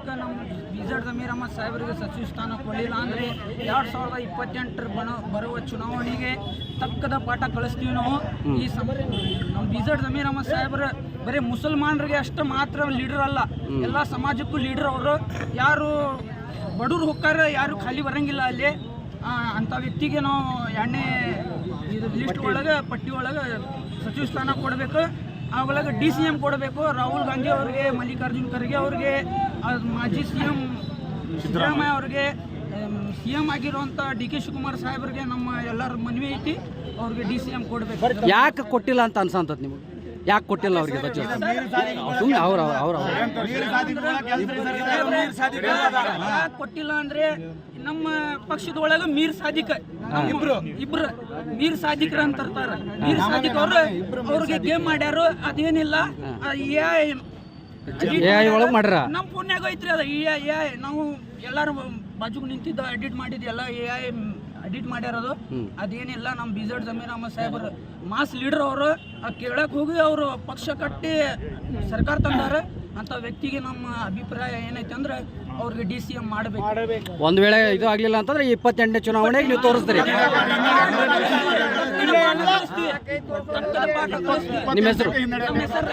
ಇದಕ್ಕೆ ನಮ್ಮ ಬಿಜೆಡ್ ಜಮೀರ್ ಅಹಮದ್ ಸಾಹೇಬರಿಗೆ ಸಚಿವ ಸ್ಥಾನ ಕೊಡಲಿಲ್ಲ ಅಂದರೆ 2028 ಬರುವ ಚುನಾವಣೆಗೆ ತಕ್ಕದ ಪಾಠ ಕಳಿಸ್ತೀವಿ ನಾವು. ಈ ನಮ್ಮ ಬಿಜೆಡ್ ಜಮೀರ್ ಅಹಮದ್ ಸಾಹೇಬ್ರ ಬರೀ ಮುಸಲ್ಮಾನರಿಗೆ ಅಷ್ಟು ಮಾತ್ರ ಲೀಡರ್ ಅಲ್ಲ, ಎಲ್ಲ ಸಮಾಜಕ್ಕೂ ಲೀಡರ್ ಅವರು. ಯಾರು ಬಡವ್ರು ಹೋಗ್ತಾರೆ, ಯಾರು ಖಾಲಿ ಬರಂಗಿಲ್ಲ ಅಲ್ಲಿ. ಅಂಥ ವ್ಯಕ್ತಿಗೆ ನಾವು 2ನೇ ಲಿಸ್ಟ್ ಒಳಗೆ ಪಟ್ಟಿ ಒಳಗೆ ಸಚಿವ ಸ್ಥಾನ ಕೊಡಬೇಕು. ಆ ಒಳಗೆ DCM ಕೊಡಬೇಕು. ರಾಹುಲ್ ಗಾಂಧಿ ಅವ್ರಿಗೆ, ಮಲ್ಲಿಕಾರ್ಜುನ್ ಖರ್ಗೆ ಅವ್ರಿಗೆ, ಮಾಜಿ CM ಸಿದ್ದರಾಮಯ್ಯ ಅವ್ರಿಗೆ, CM ಆಗಿರುವಂಥ DK ಶಿವಕುಮಾರ್ ಸಾಹೇಬ್ರಿಗೆ ನಮ್ಮ ಎಲ್ಲರ ಮನವಿ ಐತಿ, ಅವ್ರಿಗೆ DCM ಕೊಡಬೇಕು. ಯಾಕೆ ಕೊಟ್ಟಿಲ್ಲ ಅಂತ ಅನ್ಸಂತದ್ ನಿಮಗೆ? ಯಾಕೆ ಕೊಟ್ಟಿಲ್ಲ ಅವ್ರಿಗೆ ಸಚಿವ ಸುಮ್ಮನೆ ಅವ್ರ ಕೊಟ್ಟಿಲ್ಲ ಅಂದ್ರೆ ನಮ್ಮ ಪಕ್ಷದೊಳಗೆ ಮೀರ್ ಸಾದಿಕ್ ಇಬ್ರು ಮೀರ್ ಸಾದಿಕ್ರ ಅಂತ ಇರ್ತಾರ. ಮೀರ್ ಸಾದಿಕ್ ಅವ್ರಿಗೆ ಗೇಮ್ ಮಾಡ್ಯಾರು. ಅದೇನಿಲ್ಲ, ಒಳಗೆ ಮಾಡ್ರ ನಮ್ಮ ಪುಣ್ಯಾಗ ಐತ್ರಿ ಅದ. AI ನಾವು ಎಲ್ಲಾರು ಬಾಜುಗ್ ನಿಂತಿದ್ದ ಎಡಿಟ್ ಮಾಡಿದ್ಯಲ್ಲ, AI ಎಡಿಟ್ ಮಾಡ್ಯಾರದು. ಅದೇನಿಲ್ಲ, ನಮ್ಮ ಬಿಜೆಡ್ ಜಮೀರ್ ಅಹಮದ್ ಸಾಹೇಬ್ರು ಮಾಸ್ ಲೀಡರ್ ಅವರು. ಕೇಳಕ್ ಹೋಗಿ ಅವರು ಪಕ್ಷ ಕಟ್ಟಿ ಸರ್ಕಾರ ತಂದಾರ. ಅಂತ ವ್ಯಕ್ತಿಗೆ ನಮ್ಮ ಅಭಿಪ್ರಾಯ ಏನೈತೆ ಅಂದ್ರೆ ಅವ್ರಿಗೆ DCM ಮಾಡಬೇಕು. ಒಂದ್ ವೇಳೆ ಇದು ಆಗ್ಲಿಲ್ಲ ಅಂತಂದ್ರೆ 28ನೇ ಚುನಾವಣೆಗೆ ನೀವು ತೋರಿಸ್ತೀರಿ. ನಿಮ್ಮ ಹೆಸರು? ನಮ್ಮ ಹೆಸರು